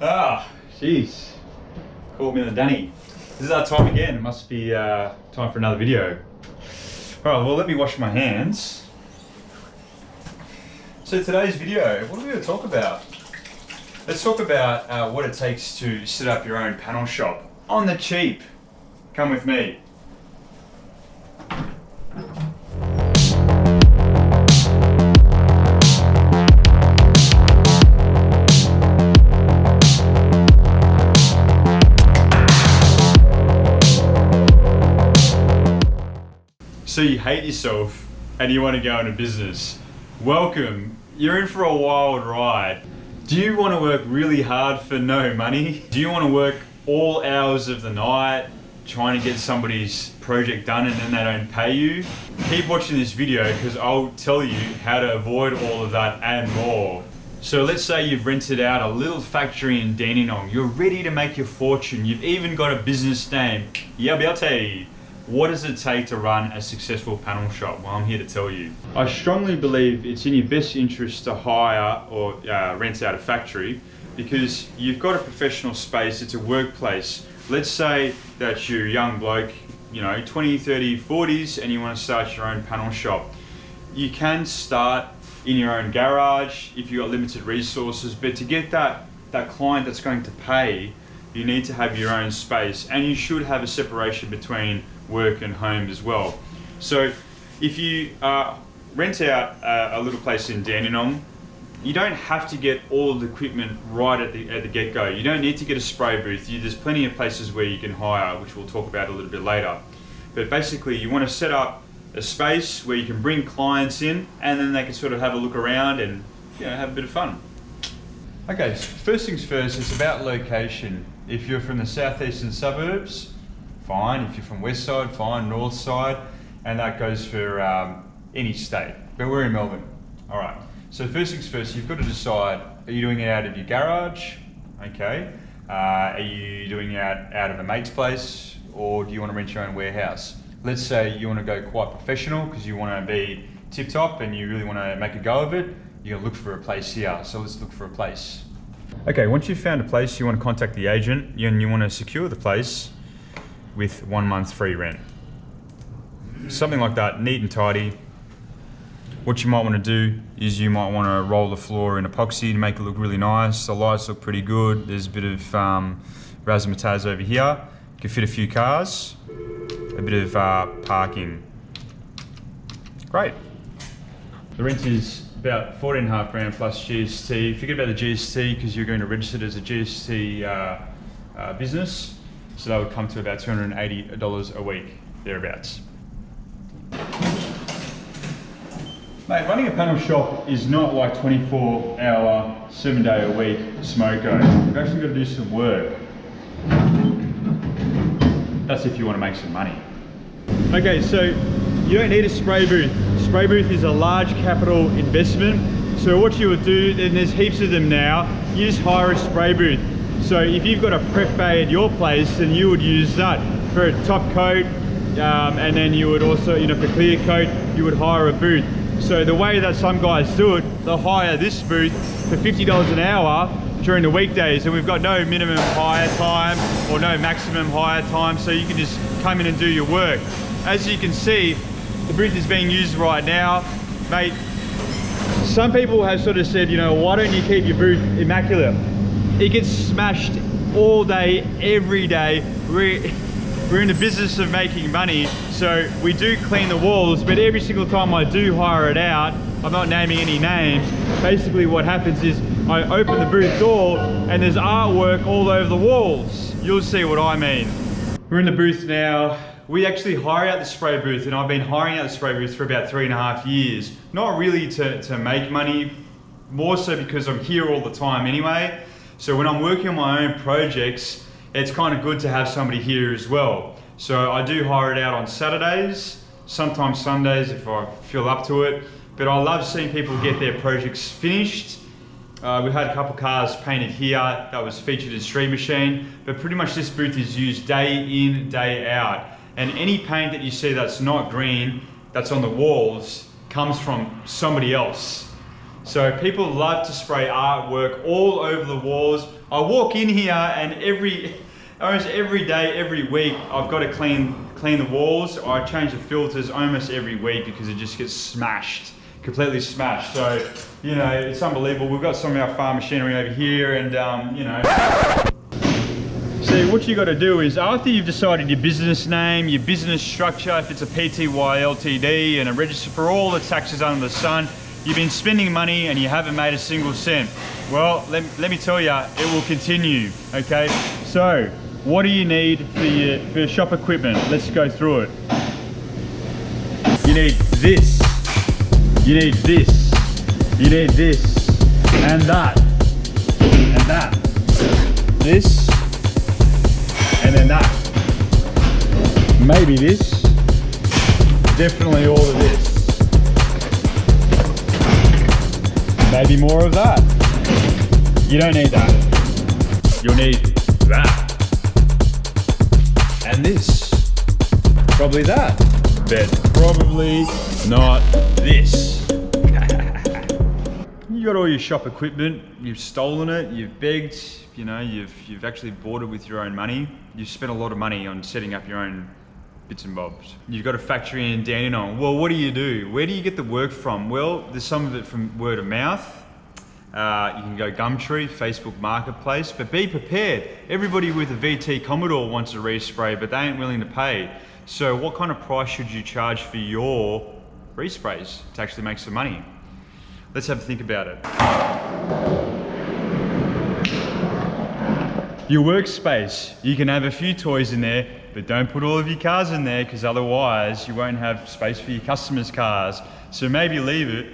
Ah, jeez. Called me the Danny. This is our time again. It must be time for another video. Alright, well, let me wash my hands. So today's video, what are we going to talk about? Let's talk about what it takes to set up your own panel shop on the cheap. Come with me. So you hate yourself and you want to go into business. Welcome, you're in for a wild ride. Do you want to work really hard for no money? Do you want to work all hours of the night trying to get somebody's project done and then they don't pay you? Keep watching this video because I'll tell you how to avoid all of that and more. So let's say you've rented out a little factory in Dandenong. You're ready to make your fortune. You've even got a business name, Yabiate. What does it take to run a successful panel shop? Well, I'm here to tell you. I strongly believe it's in your best interest to hire or rent out a factory because you've got a professional space, it's a workplace. Let's say that you're a young bloke, 20, 30, 40s, and you want to start your own panel shop. You can start in your own garage if you've got limited resources, but to get that client that's going to pay, you need to have your own space, and you should have a separation between work and home as well. So if you rent out a little place in Dandenong, you don't have to get all of the equipment right at the get-go. You don't need to get a spray booth. There's plenty of places where you can hire, which we'll talk about a little bit later. But basically you want to set up a space where you can bring clients in and then they can sort of have a look around and have a bit of fun. Okay, so first things first, it's about location. If you're from the southeastern suburbs, fine. If you're from west side, fine. North side, and that goes for any state. But we're in Melbourne. All right. So first things first, you've got to decide: are you doing it out of your garage? Okay. Are you doing it out of a mate's place, or do you want to rent your own warehouse? Let's say you want to go quite professional because you want to be tip top and you really want to make a go of it. You're gonna look for a place here. So let's look for a place. Okay. Once you've found a place, you want to contact the agent and you want to secure the place with 1 month free rent. Something like that, neat and tidy. What you might want to do is you might want to roll the floor in epoxy to make it look really nice. The lights look pretty good. There's a bit of razzmatazz over here. You can fit a few cars, a bit of parking. Great. The rent is about 14.5 grand plus GST. Forget about the GST because you're going to register it as a GST business. So that would come to about $280 a week, thereabouts. Mate, running a panel shop is not like 24-hour, 7-day-a-week smoko. You've actually got to do some work. That's if you want to make some money. Okay, so you don't need a spray booth. Spray booth is a large capital investment. So what you would do, and there's heaps of them now, you just hire a spray booth. So if you've got a prep bay at your place, then you would use that for a top coat, and then you would also, for clear coat, you would hire a booth. So the way that some guys do it, they'll hire this booth for $50 an hour during the weekdays, and we've got no minimum hire time or no maximum hire time, so you can just come in and do your work. As you can see, the booth is being used right now. Mate, some people have sort of said, why don't you keep your booth immaculate? It gets smashed all day, every day. We're in the business of making money, so we do clean the walls, but every single time I do hire it out, I'm not naming any names, basically what happens is I open the booth door and there's artwork all over the walls. You'll see what I mean. We're in the booth now. We actually hire out the spray booth, and I've been hiring out the spray booth for about 3.5 years. Not really to make money, more so because I'm here all the time anyway. So when I'm working on my own projects, it's kind of good to have somebody here as well. So I do hire it out on Saturdays, sometimes Sundays if I feel up to it. But I love seeing people get their projects finished. We've had a couple cars painted here that was featured in Street Machine, but pretty much this booth is used day in, day out. And any paint that you see that's not green, that's on the walls, comes from somebody else. So people love to spray artwork all over the walls. I walk in here and almost every day, every week, I've got to clean the walls. I change the filters almost every week because it just gets smashed, completely smashed. So, you know, it's unbelievable. We've got some of our farm machinery over here and, you know. See, what you got to do is after you've decided your business name, your business structure, if it's a PTY Ltd and a register for all the taxes under the sun, you've been spending money and you haven't made a single cent. Well, let me tell you, it will continue, okay? So, what do you need for your shop equipment? Let's go through it. You need this, you need this, you need this, and that, this, and then that. Maybe this, definitely all of this. Maybe more of that. You don't need that. You'll need that. And this. Probably that. But probably not this. You got all your shop equipment, you've stolen it, you've begged, you know, you've actually bought it with your own money. You've spent a lot of money on setting up your own bits and bobs. You've got a factory in Dandenong. Well, what do? Where do you get the work from? Well, there's some of it from word of mouth. You can go Gumtree, Facebook Marketplace, but be prepared. Everybody with a VT Commodore wants a respray, but they ain't willing to pay. So what kind of price should you charge for your resprays to actually make some money? Let's have a think about it. Your workspace, you can have a few toys in there, but don't put all of your cars in there because otherwise you won't have space for your customers' cars. So maybe leave it,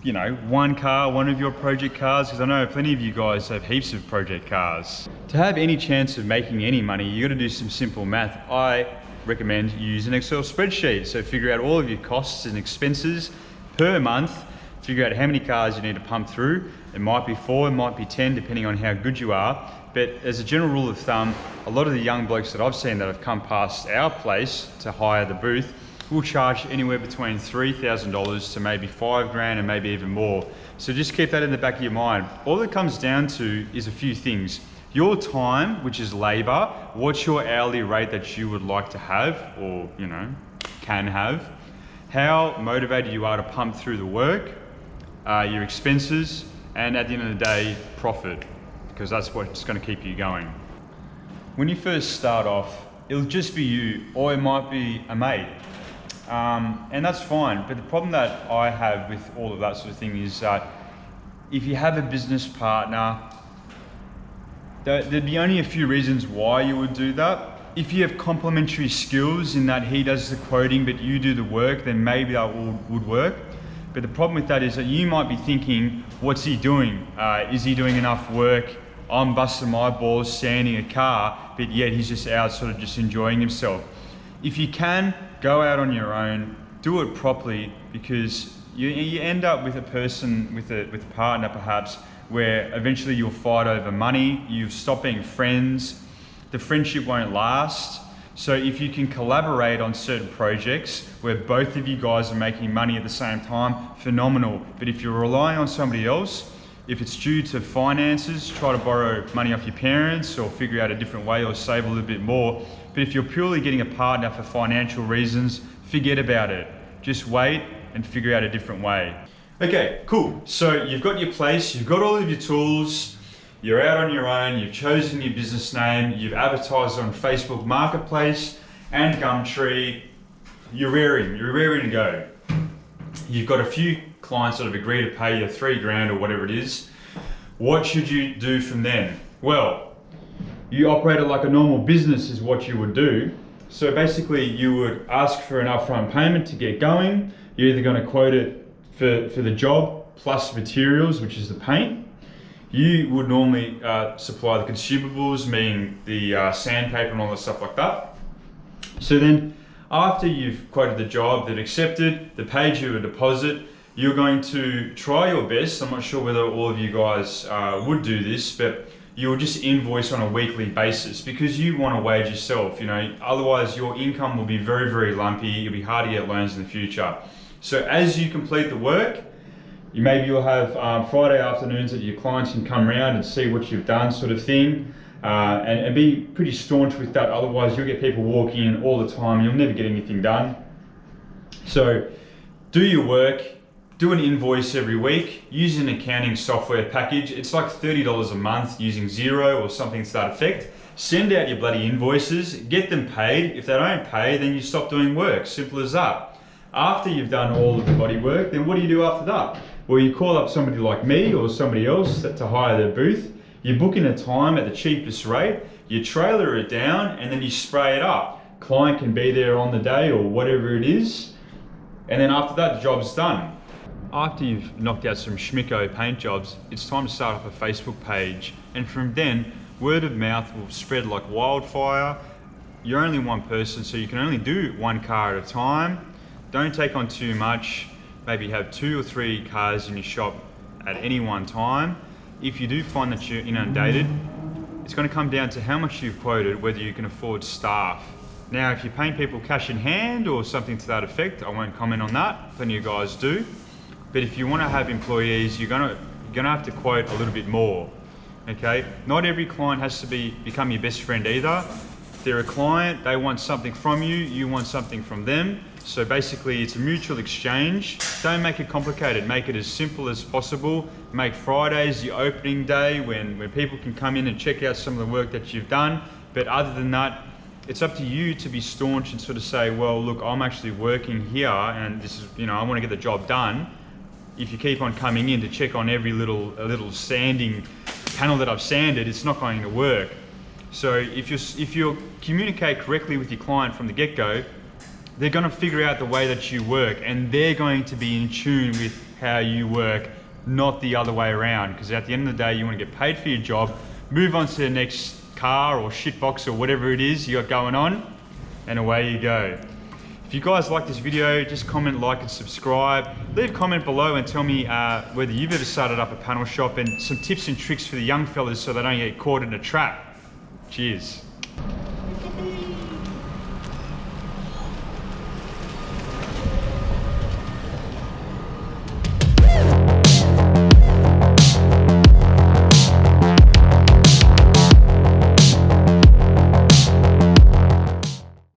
you know, one car, one of your project cars, because I know plenty of you guys have heaps of project cars. To have any chance of making any money, you got to do some simple math. I recommend you use an Excel spreadsheet. So figure out all of your costs and expenses per month, figure out how many cars you need to pump through. It might be 4, it might be 10, depending on how good you are. But as a general rule of thumb, a lot of the young blokes that I've seen that have come past our place to hire the booth will charge anywhere between $3,000 to maybe $5 grand and maybe even more. So just keep that in the back of your mind. All it comes down to is a few things. Your time, which is labor, what's your hourly rate that you would like to have or, you know, can have, how motivated you are to pump through the work, your expenses, and at the end of the day, profit, because that's what's going to keep you going. When you first start off, it'll just be you, or it might be a mate. And that's fine, but the problem that I have with all of that sort of thing is if you have a business partner, there'd be only a few reasons why you would do that. If you have complementary skills in that he does the quoting but you do the work, then maybe that would work. But the problem with that is that you might be thinking, what's he doing? Is he doing enough work? I'm busting my balls sanding a car, but yet he's just out sort of just enjoying himself. If you can, go out on your own, do it properly, because you end up with a person, with a partner perhaps, where eventually you'll fight over money, you stop being friends, the friendship won't last. So if you can collaborate on certain projects where both of you guys are making money at the same time, phenomenal. But if you're relying on somebody else, if it's due to finances, try to borrow money off your parents or figure out a different way or save a little bit more. But if you're purely getting a partner for financial reasons, forget about it. Just wait and figure out a different way. Okay, cool. So you've got your place, you've got all of your tools, you're out on your own, you've chosen your business name, you've advertised on Facebook Marketplace and Gumtree, you're raring to go. You've got a few clients that have agreed to pay you $3 grand or whatever it is. What should you do from then? Well, you operate it like a normal business is what you would do. So basically you would ask for an upfront payment to get going. You're either going to quote it for the job plus materials, which is the paint. You would normally supply the consumables, meaning the sandpaper and all that stuff like that. So then after you've quoted the job, they've accepted, they paid you a deposit, you're going to try your best. I'm not sure whether all of you guys would do this, but you'll just invoice on a weekly basis because you want to wage yourself, you know, otherwise your income will be very, very lumpy. It'll be hard to get loans in the future. So as you complete the work, Maybe you'll have Friday afternoons that your clients can come around and see what you've done, sort of thing, and be pretty staunch with that. Otherwise, you'll get people walking in all the time. You'll never get anything done. So, do your work. Do an invoice every week. Use an accounting software package. It's like $30 a month using Xero or something to that effect. Send out your bloody invoices. Get them paid. If they don't pay, then you stop doing work. Simple as that. After you've done all of the body work, then what do you do after that? Well, you call up somebody like me or somebody else to hire their booth. You book in a time at the cheapest rate. You trailer it down and then you spray it up. Client can be there on the day or whatever it is. And then after that, the job's done. After you've knocked out some schmicko paint jobs, it's time to start up a Facebook page. And from then, word of mouth will spread like wildfire. You're only one person, so you can only do one car at a time. Don't take on too much. Maybe have 2 or 3 cars in your shop at any one time. If you do find that you're inundated, it's going to come down to how much you've quoted, whether you can afford staff. Now, if you're paying people cash in hand or something to that effect, I won't comment on that. Plenty of guys do. But if you want to have employees, you're gonna have to quote a little bit more. Okay? Not every client has to become your best friend either. If they're a client, they want something from you, you want something from them. So basically, it's a mutual exchange. Don't make it complicated. Make it as simple as possible. Make Fridays the opening day when people can come in and check out some of the work that you've done. But other than that, it's up to you to be staunch and sort of say, well, look, I'm actually working here and this is, I want to get the job done. If you keep on coming in to check on every little sanding panel that I've sanded, it's not going to work. So if you communicate correctly with your client from the get-go, they're going to figure out the way that you work and they're going to be in tune with how you work, not the other way around. Because at the end of the day, you want to get paid for your job, move on to the next car or shitbox or whatever it is you got going on, and away you go. If you guys like this video, just comment, like, and subscribe. Leave a comment below and tell me whether you've ever started up a panel shop and some tips and tricks for the young fellas so they don't get caught in a trap. Cheers.